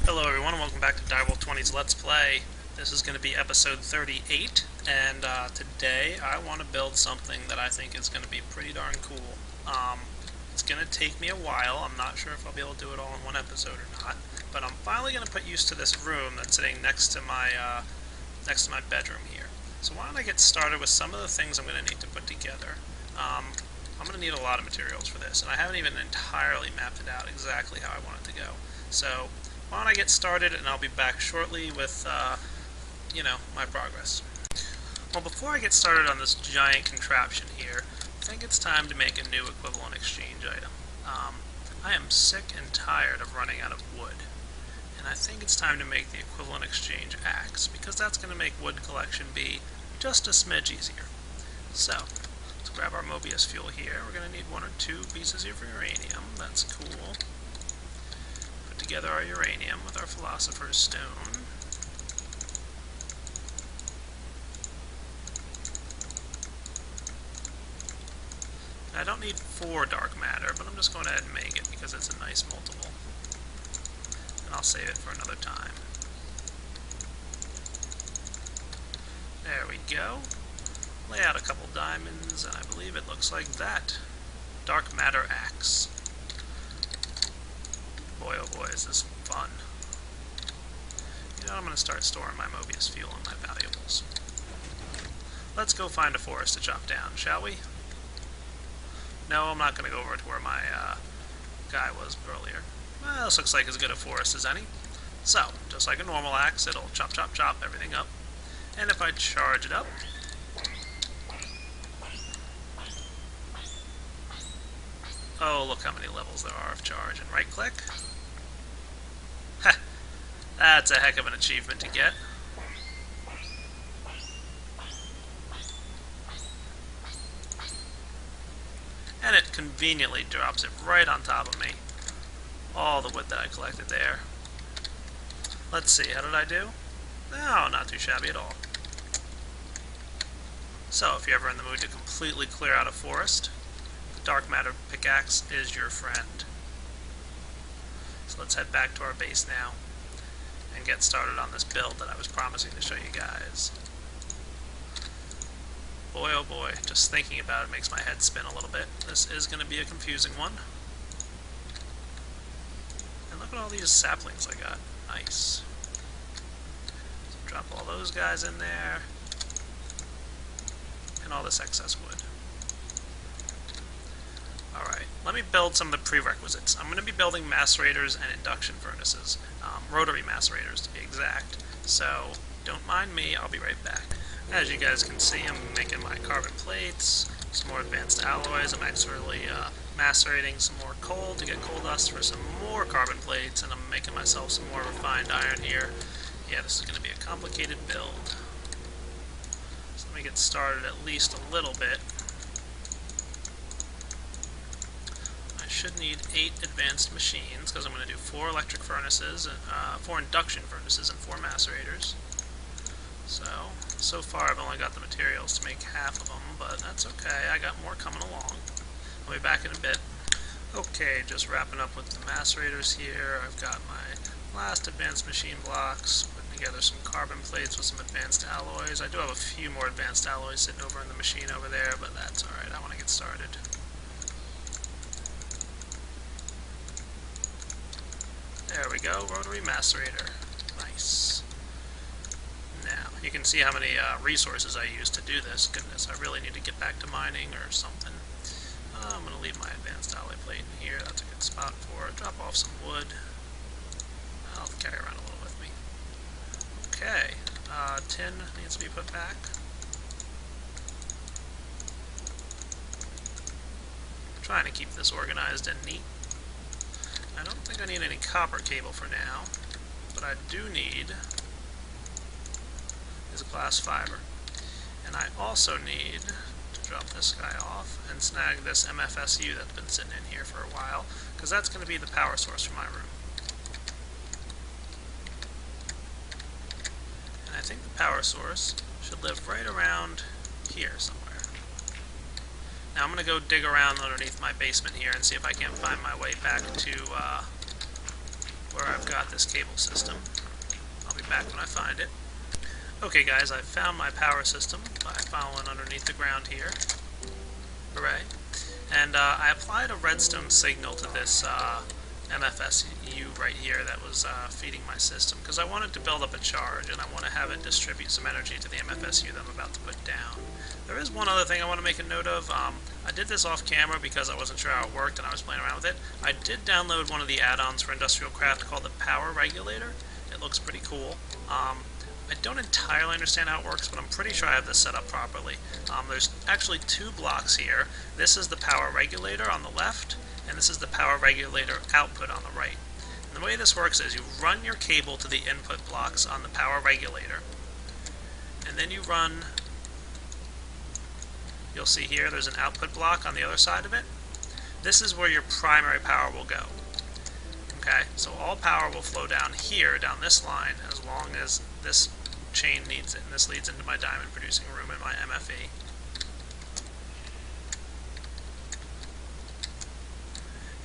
Hello everyone and welcome back to Direwolf 20's Let's Play. This is going to be episode 38, and today I want to build something that I think is going to be pretty darn cool. It's going to take me a while. I'm not sure if I'll be able to do it all in one episode or not, but I'm finally going to put use to this room that's sitting next to my bedroom here. So why don't I get started with some of the things I'm going to need to put together. I'm going to need a lot of materials for this, and I haven't even entirely mapped it out exactly how I want it to go. So why don't I get started, and I'll be back shortly with, my progress. Well, before I get started on this giant contraption here, I think it's time to make a new equivalent exchange item. I am sick and tired of running out of wood, and I think it's time to make the equivalent exchange axe, because that's going to make wood collection be just a smidge easier. So, let's grab our Mobius fuel here. We're going to need 1 or 2 pieces of uranium. That's cool. Together our uranium with our Philosopher's Stone. I don't need 4 dark matter, but I'm just going to ahead and make it because it's a nice multiple. And I'll save it for another time. There we go. Lay out a couple diamonds, and I believe it looks like that. Dark matter axe. Boy, oh boy, is this fun. You know, I'm going to start storing my Mobius fuel and my valuables. Let's go find a forest to chop down, shall we? No, I'm not going to go over to where my guy was earlier. Well, this looks like as good a forest as any. So, just like a normal axe, it'll chop, chop, chop everything up. And if I charge it up... Oh, look how many levels there are of charge. And right-click. Heh, that's a heck of an achievement to get. And it conveniently drops it right on top of me. All the wood that I collected there. Let's see, how did I do? No, not too shabby at all. So, if you're ever in the mood to completely clear out a forest, the dark matter pickaxe is your friend. So let's head back to our base now and get started on this build that I was promising to show you guys. Boy oh boy, just thinking about it makes my head spin a little bit. This is going to be a confusing one. And look at all these saplings I got. Nice. So drop all those guys in there. And all this excess wood. Alright, let me build some of the prerequisites. I'm going to be building macerators and induction furnaces. Rotary macerators, to be exact. So, don't mind me, I'll be right back. As you guys can see, I'm making my carbon plates, some more advanced alloys. I'm actually macerating some more coal to get coal dust for some more carbon plates, and I'm making myself some more refined iron here. Yeah, this is going to be a complicated build. So let me get started at least a little bit. Should need 8 advanced machines, because I'm going to do 4 electric furnaces, 4 induction furnaces, and 4 macerators. So far I've only got the materials to make half of them, but that's okay, I got more coming along. I'll be back in a bit. Okay, just wrapping up with the macerators here. I've got my last advanced machine blocks, putting together some carbon plates with some advanced alloys. I do have a few more advanced alloys sitting over in the machine over there, but that's alright, I want to get started. There we go, rotary macerator. Nice. Now, you can see how many resources I use to do this. Goodness, I really need to get back to mining or something. I'm going to leave my advanced alloy plate in here. That's a good spot for it. Drop off some wood. I'll carry around a little with me. Okay, tin needs to be put back. I'm trying to keep this organized and neat. I don't think I need any copper cable for now, but I do need is glass fiber. And I also need to drop this guy off and snag this MFSU that's been sitting in here for a while, because that's going to be the power source for my room. And I think the power source should live right around here somewhere. Now I'm going to go dig around underneath my basement here and see if I can't find my way back to where I've got got this cable system. I'll be back when I find it. Okay guys, I found my power system by following underneath the ground here. Hooray. And I applied a redstone signal to this MFSU right here that was feeding my system, because I wanted to build up a charge and I want to have it distribute some energy to the MFSU that I'm about to put down. There is one other thing I want to make a note of. I did this off camera because I wasn't sure how it worked and I was playing around with it. I did download one of the add-ons for Industrial Craft called the Power Regulator. It looks pretty cool. I don't entirely understand how it works, but I'm pretty sure I have this set up properly. There's actually two blocks here. This is the power regulator on the left, and this is the power regulator output on the right. And the way this works is you run your cable to the input blocks on the power regulator, and then you run, you'll see here there's an output block on the other side of it. This is where your primary power will go. Okay, so all power will flow down here, down this line, as long as this chain needs it, and this leads into my diamond producing room in my MFE.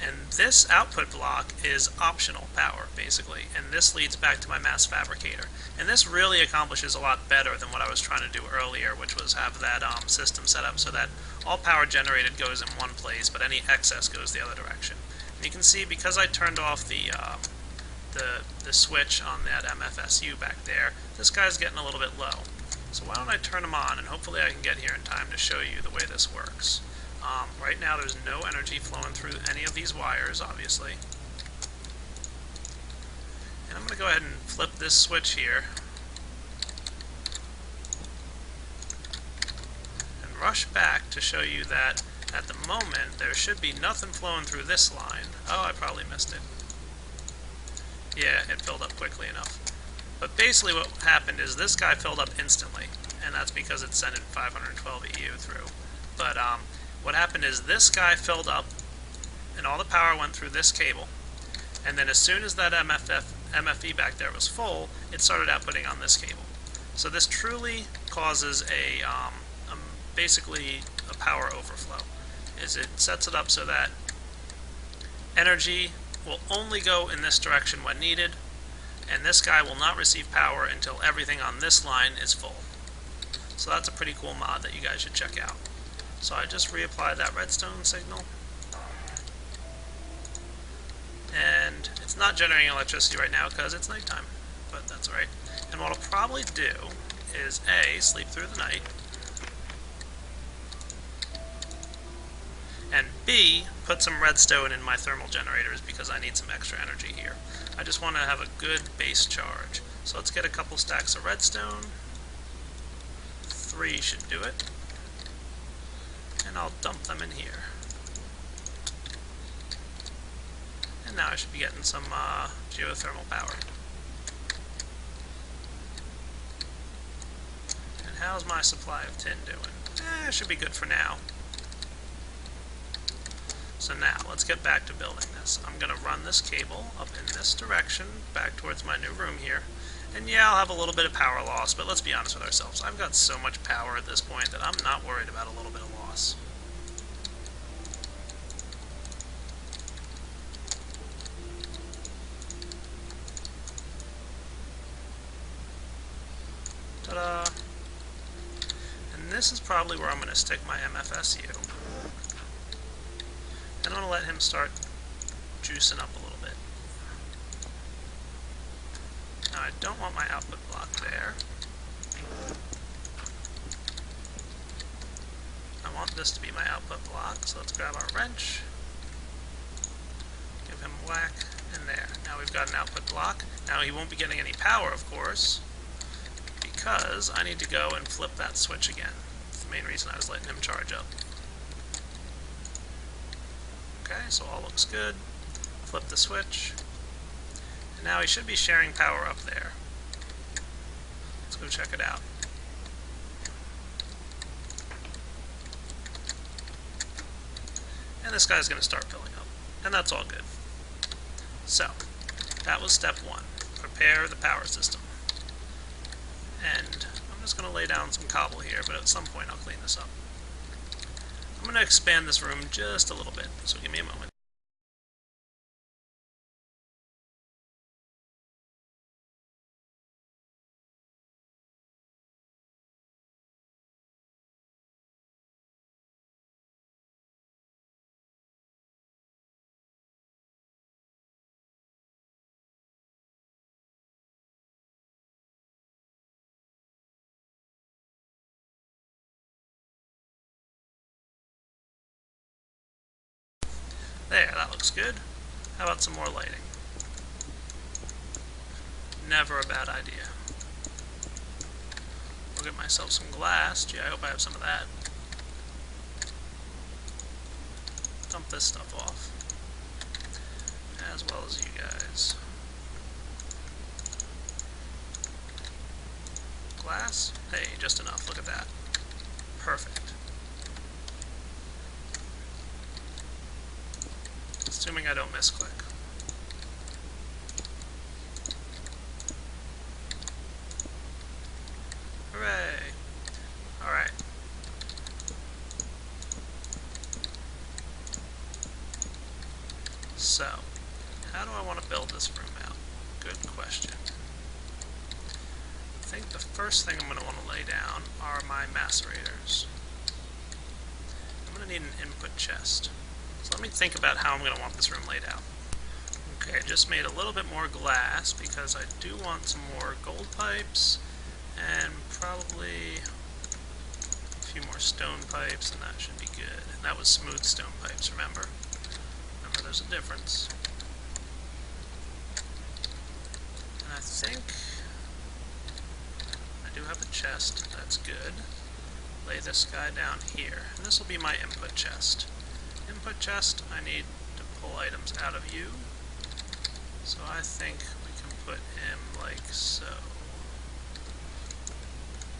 And this output block is optional power, basically, and this leads back to my mass fabricator. And this really accomplishes a lot better than what I was trying to do earlier, which was have that system set up so that all power generated goes in one place, but any excess goes the other direction. And you can see, because I turned off the switch on that MFSU back there, this guy's getting a little bit low. So why don't I turn him on, and hopefully I can get here in time to show you the way this works. Right now there's no energy flowing through any of these wires, obviously. And I'm going to go ahead and flip this switch here. And rush back to show you that at the moment there should be nothing flowing through this line. Oh, I probably missed it. Yeah, it filled up quickly enough. But basically what happened is this guy filled up instantly, and that's because it's sending 512 EU through. But what happened is this guy filled up, and all the power went through this cable, and then as soon as that MFE back there was full, it started outputting on this cable. So this truly causes basically a power overflow. It sets it up so that energy will only go in this direction when needed, and this guy will not receive power until everything on this line is full. So that's a pretty cool mod that you guys should check out. So I just reapplied that redstone signal, and it's not generating electricity right now because it's nighttime, but that's alright. And what I'll probably do is A, sleep through the night, and B, put some redstone in my thermal generators because I need some extra energy here. I just want to have a good base charge. So let's get a couple stacks of redstone. 3 should do it. And I'll dump them in here. And now I should be getting some geothermal power. And how's my supply of tin doing? It should be good for now. So now, let's get back to building this. I'm going to run this cable up in this direction, back towards my new room here. And yeah, I'll have a little bit of power loss, but let's be honest with ourselves. I've got so much power at this point that I'm not worried about a little bit of loss. Ta-da! And this is probably where I'm going to stick my MFSU. And I'm going to let him start juicing up a little bit. Now I don't want my output block there. I want this to be my output block, so let's grab our wrench, give him a whack, and there. Now we've got an output block. Now he won't be getting any power, of course, because I need to go and flip that switch again. That's the main reason I was letting him charge up. Okay, so all looks good. Flip the switch. And now he should be sharing power up there. Let's go check it out. And this guy's going to start filling up. And that's all good. So, that was step 1. Prepare the power system. And I'm just going to lay down some cobble here, but at some point I'll clean this up. I'm going to expand this room just a little bit, so give me a moment. There, that looks good. How about some more lighting? Never a bad idea. I'll get myself some glass. Gee, I hope I have some of that. Dump this stuff off. As well as you guys. Glass? Hey, just enough. Look at that. Perfect. Assuming I don't misclick. Hooray! Alright. So, how do I want to build this room out? Good question. I think the first thing I'm going to want to lay down are my macerators. I'm going to need an input chest. So let me think about how I'm going to want this room laid out. Okay, I just made a little bit more glass because I do want some more gold pipes and probably a few more stone pipes, and that should be good. And that was smooth stone pipes, remember? Remember there's a difference. And I think I do have a chest, that's good. Lay this guy down here, and this will be my input chest. Input chest, I need to pull items out of you, so I think we can put him like so.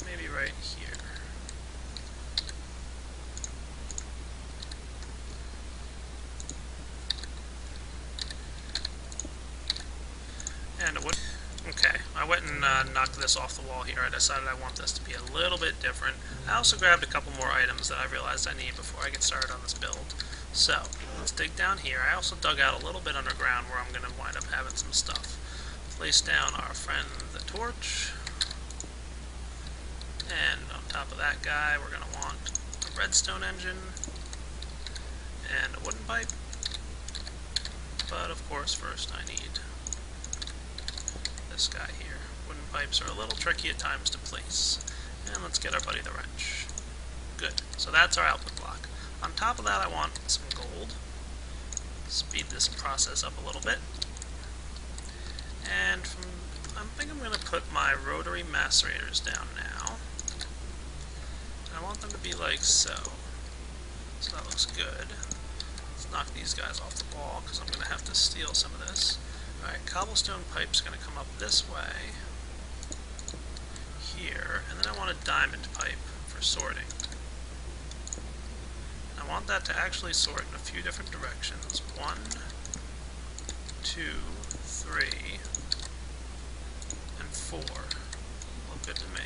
Maybe right here. And what? Okay, I went and knocked this off the wall here. I decided I want this to be a little bit different. I also grabbed a couple more items that I realized I need before I get started on this build. So, let's dig down here. I also dug out a little bit underground where I'm going to wind up having some stuff. Place down our friend the torch. And on top of that guy, we're going to want a redstone engine and a wooden pipe. But of course, first I need this guy here. Wooden pipes are a little tricky at times to place. And let's get our buddy the wrench. Good. So that's our output block. On top of that, I want some gold. Speed this process up a little bit. And I think I'm going to put my rotary macerators down now. I want them to be like so. So that looks good. Let's knock these guys off the wall because I'm going to have to steal some of this. Alright, cobblestone pipe's going to come up this way. Here. And then I want a diamond pipe for sorting. I want that to actually sort in a few different directions. 1, 2, 3, and 4. Look good to me.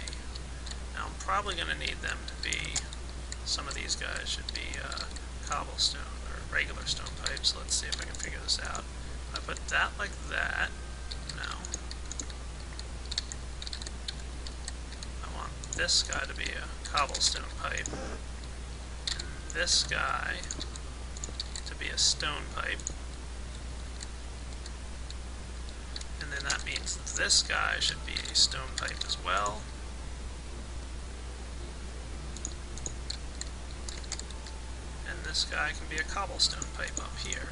Now I'm probably going to need them to be, some of these guys should be cobblestone or regular stone pipes. Let's see if I can figure this out. I put that like that. No. I want this guy to be a cobblestone pipe. And this guy to be a stone pipe. And then that means that this guy should be a stone pipe as well. And this guy can be a cobblestone pipe up here.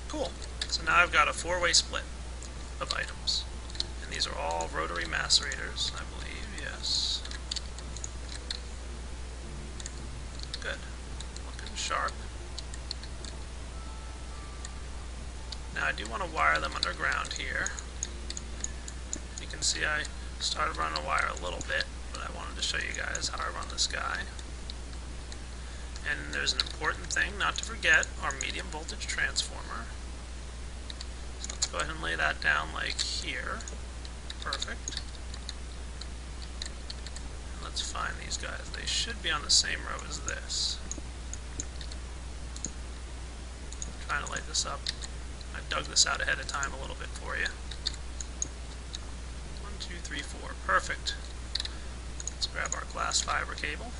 Cool. So now I've got a 4-way split of items. And these are all rotary macerators, I believe, yes. Good. Looking sharp. Now I do want to wire them underground here. You can see I started running a wire a little bit, but I wanted to show you guys how I run this guy. And there's an important thing not to forget, our medium voltage transformer. So let's go ahead and lay that down like here. Perfect. And let's find these guys. They should be on the same row as this. I'm trying to light this up. I dug this out ahead of time a little bit for you. 1, 2, 3, 4. Perfect. Let's grab our glass fiber cable.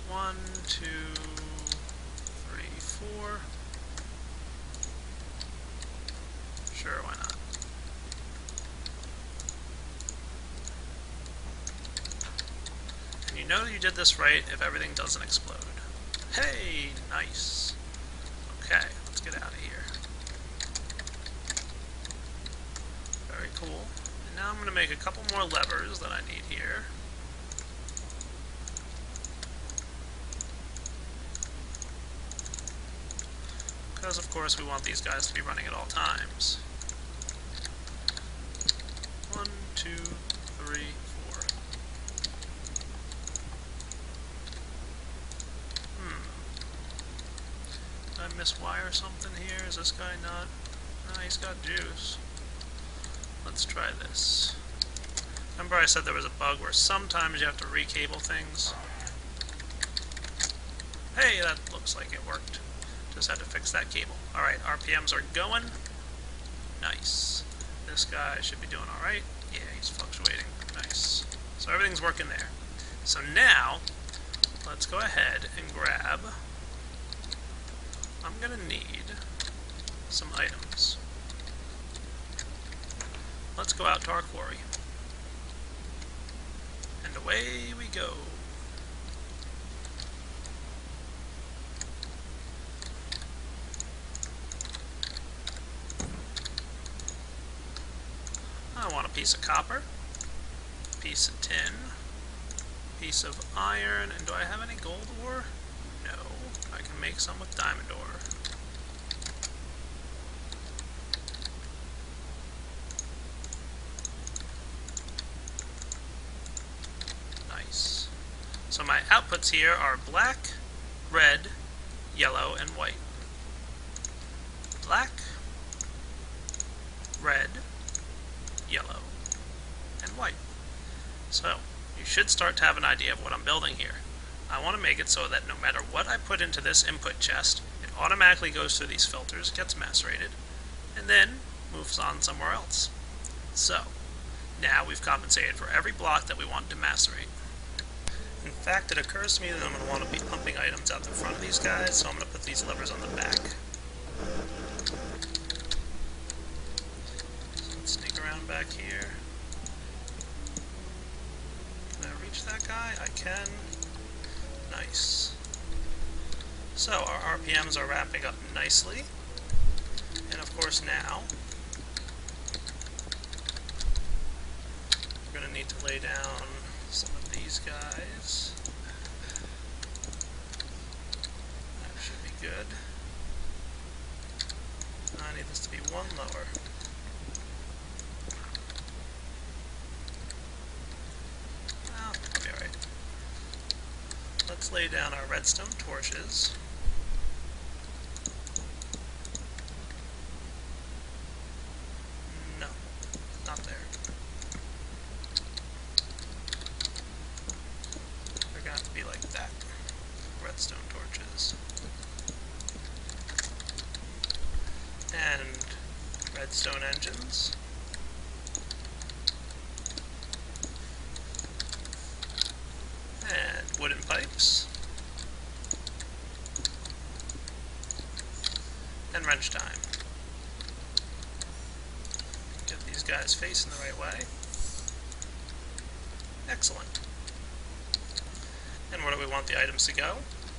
1, 2, 3, 4. Sure, why not? And you know you did this right if everything doesn't explode. Hey, nice. Okay, let's get out of here. Very cool. And now I'm going to make a couple more levers that I need here. Because, of course, we want these guys to be running at all times. 1, 2, 3, 4. Did I miswire something here? Is this guy not? No, he's got juice. Let's try this. Remember I said there was a bug where sometimes you have to recable things? Hey, that looks like it worked. Just had to fix that cable. Alright, RPMs are going. Nice. This guy should be doing alright. Yeah, he's fluctuating. Nice. So everything's working there. So now, let's go ahead and grab... I'm gonna need some items. Let's go out to our quarry. And away we go. I want a piece of copper, piece of tin, piece of iron, and do I have any gold ore? No. I can make some with diamond ore. Nice. So my outputs here are black, red, yellow, and white. Black, red, yellow, and white. So, you should start to have an idea of what I'm building here. I want to make it so that no matter what I put into this input chest, it automatically goes through these filters, gets macerated, and then moves on somewhere else. So, now we've compensated for every block that we want to macerate. In fact, it occurs to me that I'm going to want to be pumping items out the front of these guys, so I'm going to put these levers on the back. So let's sneak around back here. Can I reach that guy? I can. Nice. So, our RPMs are wrapping up nicely. And of course now, we're going to need to lay down some of these guys. That should be good. I need this to be one lower. Well, that'll be alright. Let's lay down our redstone torches. No, not there. They're going to be like that. Redstone torches. And redstone engines. And wooden pipes. And wrench time. Get these guys facing the right way. Excellent. And where do we want the items to go?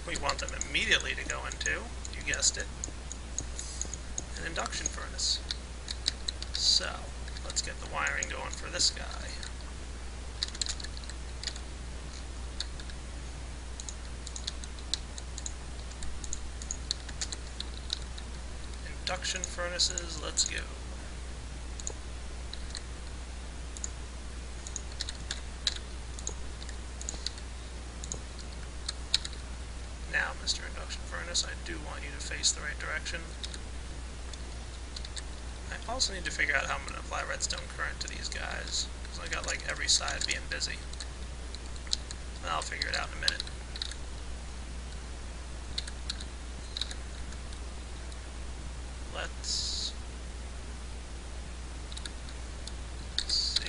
We want them immediately to go into, you guessed it, an induction furnace. So, let's get the wiring going for this guy. Induction furnaces, let's go. Now, Mr. Induction Furnace, I do want you to face the right direction. I also need to figure out how I'm going to apply redstone current to these guys, because I got like every side being busy. I'll figure it out in a minute. Let's see.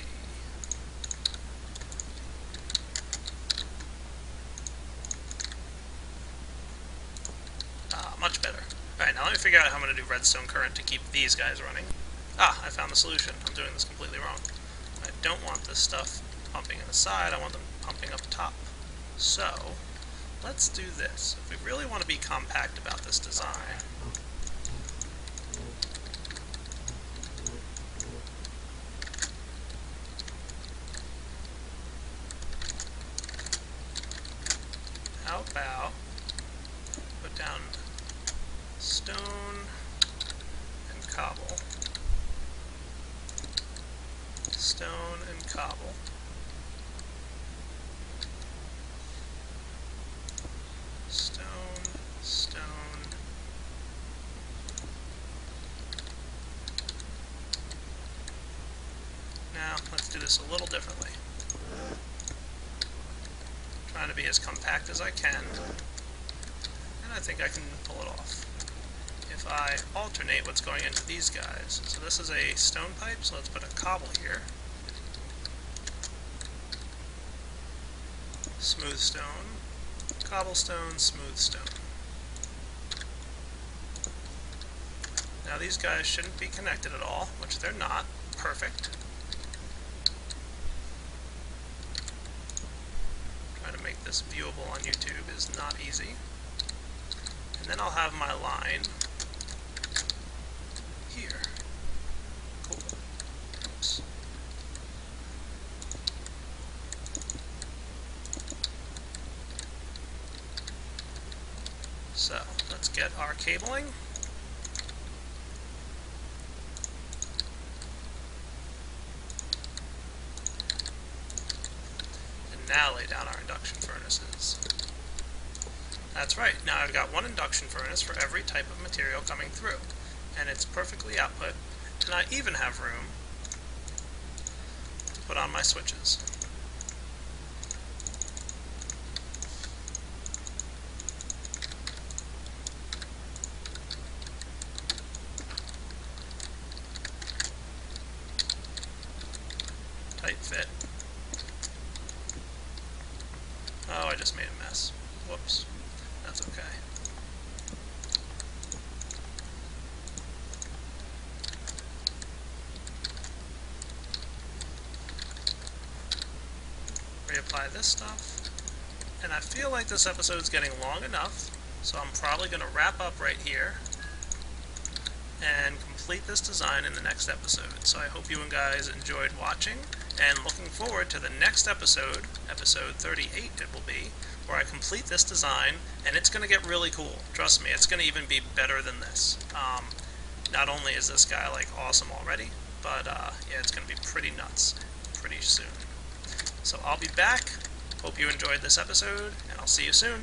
Much better. Alright, now let me figure out how I'm going to do redstone current to keep these guys running. I found the solution. I'm doing this completely wrong. I don't want this stuff pumping in the side, I want them pumping up top. So, let's do this. If we really want to be compact about this design, how about put down stone and cobble, stone and cobble. Stone, stone. Now, let's do this a little differently. Trying to be as compact as I can, and I think I can pull it off. If I alternate what's going into these guys, so this is a stone pipe, so let's put a cobble here. Smooth stone, cobblestone, smooth stone. Now these guys shouldn't be connected at all, which they're not. Perfect. Trying to make this viewable on YouTube is not easy. And then I'll have my line here. Cool. Oops. So, let's get our cabling. And now lay down our induction furnaces. That's right, now I've got one induction furnace for every type of material coming through. And it's perfectly output, and I even have room to put on my switches. Tight fit. Oh, I just made a mess. Whoops. That's okay. Reapply this stuff. And I feel like this episode's getting long enough, so I'm probably going to wrap up right here and complete this design in the next episode. So I hope you guys enjoyed watching, and looking forward to the next episode, episode 38 it will be, where I complete this design, and it's going to get really cool. Trust me, it's going to even be better than this. Not only is this guy like awesome already, but yeah, it's going to be pretty nuts pretty soon. So I'll be back. Hope you enjoyed this episode, and I'll see you soon.